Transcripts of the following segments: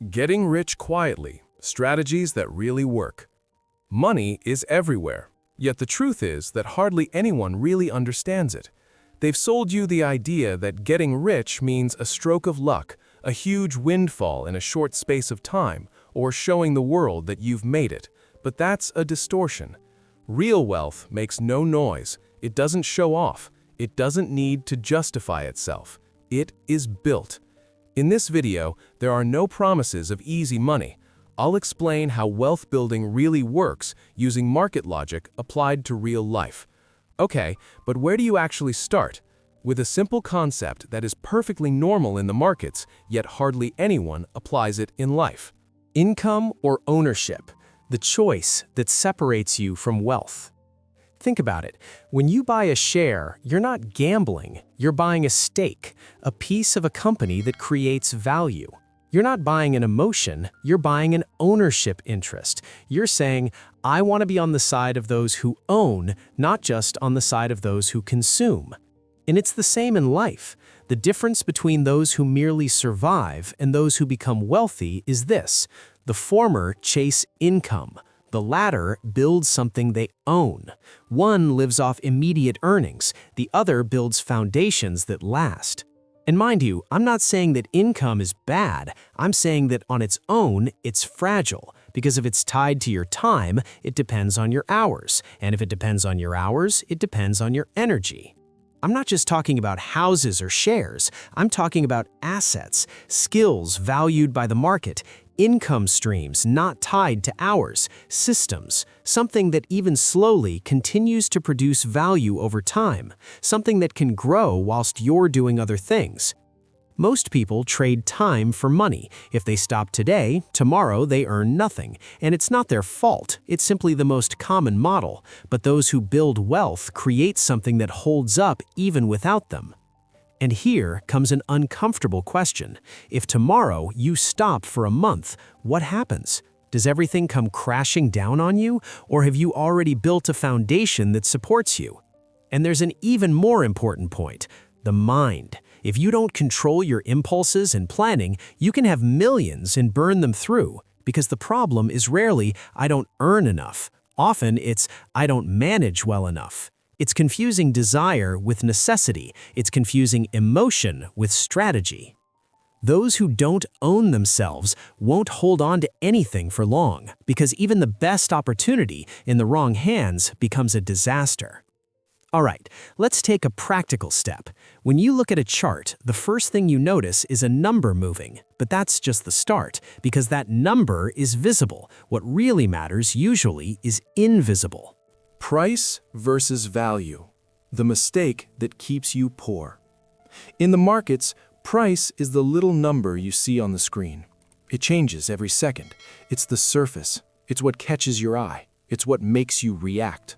Getting rich quietly, strategies that really work. Money is everywhere, yet the truth is that hardly anyone really understands it. They've sold you the idea that getting rich means a stroke of luck, a huge windfall in a short space of time, or showing the world that you've made it. But that's a distortion. Real wealth makes no noise, it doesn't show off, it doesn't need to justify itself. It is built. In this video, there are no promises of easy money. I'll explain how wealth building really works using market logic applied to real life. Okay, but where do you actually start? With a simple concept that is perfectly normal in the markets, yet hardly anyone applies it in life. Income or ownership, the choice that separates you from wealth. Think about it. When you buy a share, you're not gambling. You're buying a stake, a piece of a company that creates value. You're not buying an emotion, you're buying an ownership interest. You're saying, I want to be on the side of those who own, not just on the side of those who consume. And it's the same in life. The difference between those who merely survive and those who become wealthy is this. The former chase income. The latter builds something they own. One lives off immediate earnings, the other builds foundations that last. And mind you, I'm not saying that income is bad, I'm saying that on its own, it's fragile, because if it's tied to your time, it depends on your hours, and if it depends on your hours, it depends on your energy. I'm not just talking about houses or shares, I'm talking about assets, skills valued by the market, income streams not tied to hours, systems, something that even slowly continues to produce value over time, something that can grow whilst you're doing other things. Most people trade time for money. If they stop today, tomorrow they earn nothing. And it's not their fault, it's simply the most common model. But those who build wealth create something that holds up even without them. And here comes an uncomfortable question. If tomorrow you stop for a month, what happens? Does everything come crashing down on you, or have you already built a foundation that supports you? And there's an even more important point, the mind. If you don't control your impulses and planning, you can have millions and burn them through, because the problem is rarely, I don't earn enough. Often it's, I don't manage well enough. It's confusing desire with necessity. It's confusing emotion with strategy. Those who don't own themselves won't hold on to anything for long, because even the best opportunity in the wrong hands becomes a disaster. All right, let's take a practical step. When you look at a chart, the first thing you notice is a number moving, but that's just the start, because that number is visible. What really matters usually is invisible. Price versus value, the mistake that keeps you poor. In the markets, price is the little number you see on the screen. It changes every second. It's the surface. It's what catches your eye. It's what makes you react.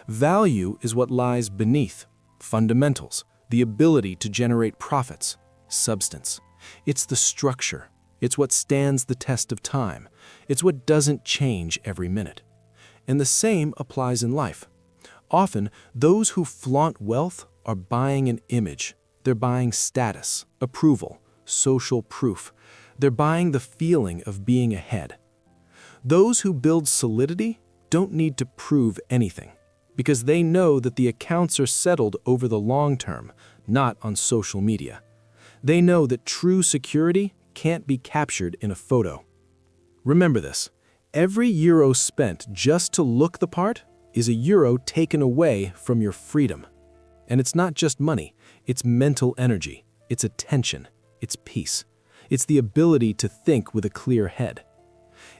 Value is what lies beneath, fundamentals, the ability to generate profits, substance. It's the structure. It's what stands the test of time. It's what doesn't change every minute. And the same applies in life. Often, those who flaunt wealth are buying an image. They're buying status, approval, social proof. They're buying the feeling of being ahead. Those who build solidity don't need to prove anything, because they know that the accounts are settled over the long term, not on social media. They know that true security can't be captured in a photo. Remember this. Every euro spent just to look the part is a euro taken away from your freedom. And it's not just money, it's mental energy, it's attention, it's peace. It's the ability to think with a clear head.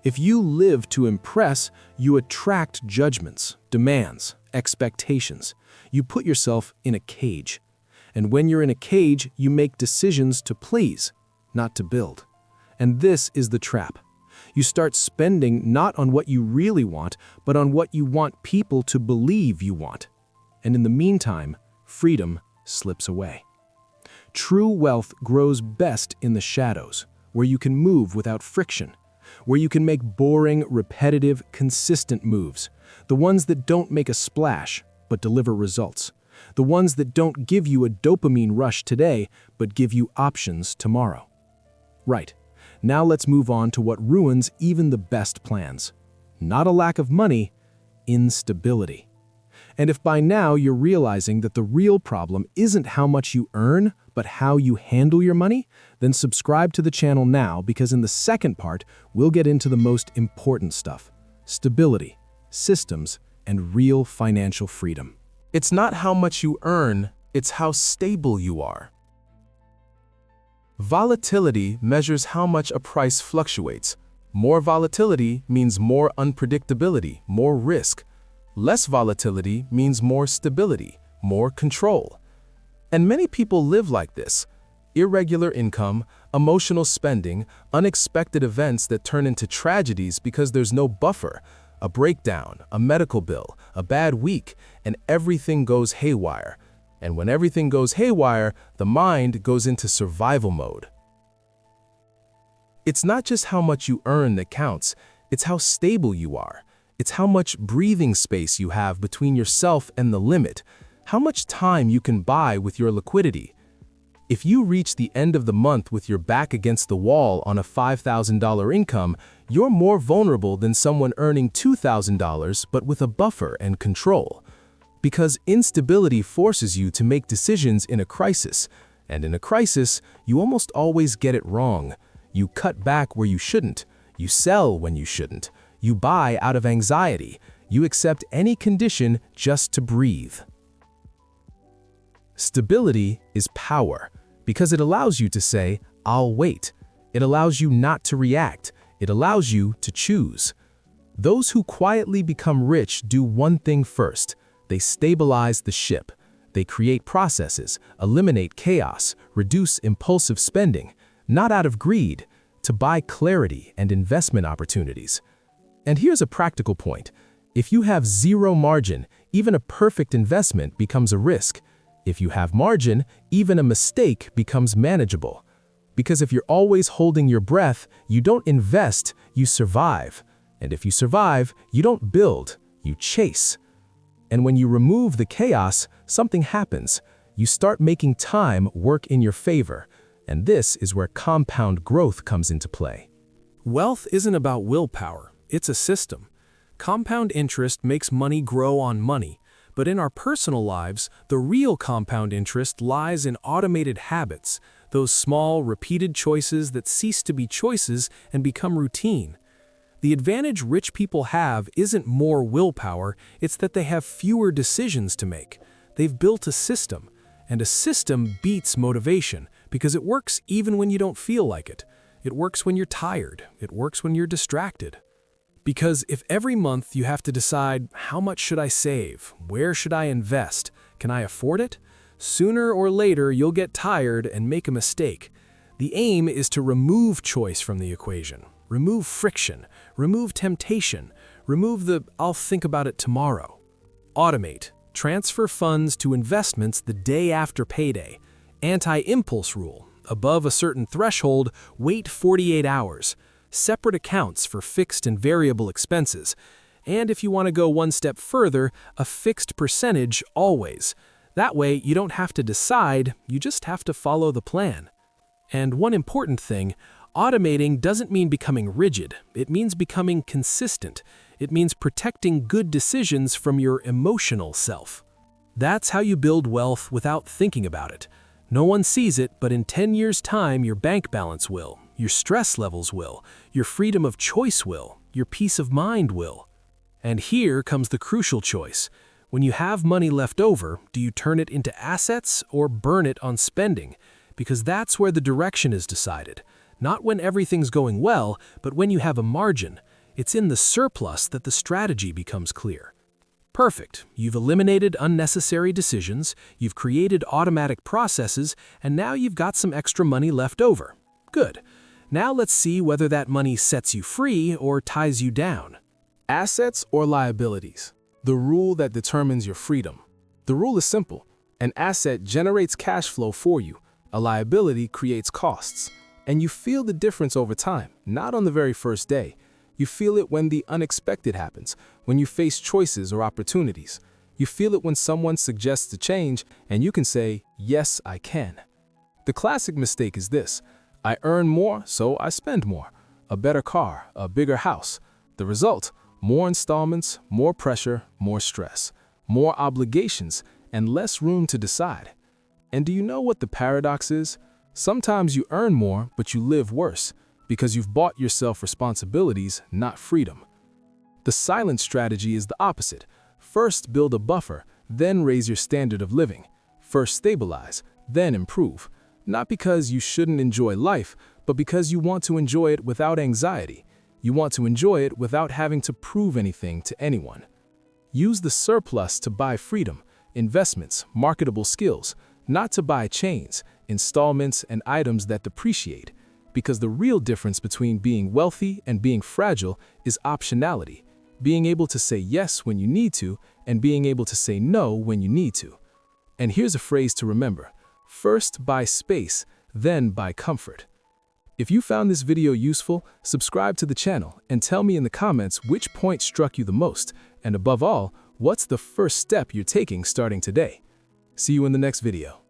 If you live to impress, you attract judgments, demands, expectations. You put yourself in a cage. And when you're in a cage, you make decisions to please, not to build. And this is the trap. You start spending not on what you really want, but on what you want people to believe you want. And in the meantime, freedom slips away. True wealth grows best in the shadows, where you can move without friction, where you can make boring, repetitive, consistent moves, the ones that don't make a splash, but deliver results, the ones that don't give you a dopamine rush today, but give you options tomorrow. Right. Now let's move on to what ruins even the best plans. Not a lack of money, instability. And if by now you're realizing that the real problem isn't how much you earn, but how you handle your money, then subscribe to the channel now, because in the second part, we'll get into the most important stuff: stability, systems, and real financial freedom. It's not how much you earn, it's how stable you are. Volatility measures how much a price fluctuates. More volatility means more unpredictability, more risk. Less volatility means more stability, more control. And many people live like this: irregular income, emotional spending, unexpected events that turn into tragedies because there's no buffer, a breakdown, a medical bill, a bad week, and everything goes haywire. And when everything goes haywire, the mind goes into survival mode. It's not just how much you earn that counts, it's how stable you are. It's how much breathing space you have between yourself and the limit, how much time you can buy with your liquidity. If you reach the end of the month with your back against the wall on a $5,000 income, you're more vulnerable than someone earning $2,000 but with a buffer and control. Because instability forces you to make decisions in a crisis, and in a crisis, you almost always get it wrong. You cut back where you shouldn't, you sell when you shouldn't, you buy out of anxiety, you accept any condition just to breathe. Stability is power, because it allows you to say, "I'll wait." It allows you not to react. It allows you to choose. Those who quietly become rich do one thing first: they stabilize the ship. They create processes, eliminate chaos, reduce impulsive spending, not out of greed, to buy clarity and investment opportunities. And here's a practical point: if you have zero margin, even a perfect investment becomes a risk. If you have margin, even a mistake becomes manageable. Because if you're always holding your breath, you don't invest, you survive. And if you survive, you don't build, you chase. And when you remove the chaos, something happens. You start making time work in your favor. And this is where compound growth comes into play. Wealth isn't about willpower, it's a system. Compound interest makes money grow on money, but in our personal lives, the real compound interest lies in automated habits, those small, repeated choices that cease to be choices and become routine. The advantage rich people have isn't more willpower, it's that they have fewer decisions to make. They've built a system, and a system beats motivation because it works even when you don't feel like it. It works when you're tired. It works when you're distracted. Because if every month you have to decide, how much should I save? Where should I invest? Can I afford it? Sooner or later, you'll get tired and make a mistake. The aim is to remove choice from the equation. Remove friction, remove temptation, remove the "I'll think about it tomorrow." Automate, transfer funds to investments the day after payday. Anti-impulse rule, above a certain threshold, wait 48 hours. Separate accounts for fixed and variable expenses. And if you want to go one step further, a fixed percentage always. That way you don't have to decide, you just have to follow the plan. And one important thing, automating doesn't mean becoming rigid, it means becoming consistent. It means protecting good decisions from your emotional self. That's how you build wealth without thinking about it. No one sees it, but in 10 years' time, your bank balance will, your stress levels will, your freedom of choice will, your peace of mind will. And here comes the crucial choice. When you have money left over, do you turn it into assets or burn it on spending? Because that's where the direction is decided. Not when everything's going well, but when you have a margin. It's in the surplus that the strategy becomes clear. Perfect. You've eliminated unnecessary decisions, you've created automatic processes, and now you've got some extra money left over. Good. Now let's see whether that money sets you free or ties you down. Assets or liabilities? The rule that determines your freedom. The rule is simple. An asset generates cash flow for you. A liability creates costs. And you feel the difference over time, not on the very first day. You feel it when the unexpected happens, when you face choices or opportunities. You feel it when someone suggests a change and you can say, "Yes, I can." The classic mistake is this: I earn more, so I spend more. A better car, a bigger house. The result, more installments, more pressure, more stress, more obligations, and less room to decide. And do you know what the paradox is? Sometimes you earn more, but you live worse, because you've bought yourself responsibilities, not freedom. The silent strategy is the opposite. First build a buffer, then raise your standard of living. First stabilize, then improve. Not because you shouldn't enjoy life, but because you want to enjoy it without anxiety. You want to enjoy it without having to prove anything to anyone. Use the surplus to buy freedom, investments, marketable skills, not to buy chains, installments, and items that depreciate. Because the real difference between being wealthy and being fragile is optionality, being able to say yes when you need to, and being able to say no when you need to. And here's a phrase to remember: first buy space, then buy comfort. If you found this video useful, subscribe to the channel and tell me in the comments which point struck you the most, and above all, what's the first step you're taking starting today. See you in the next video.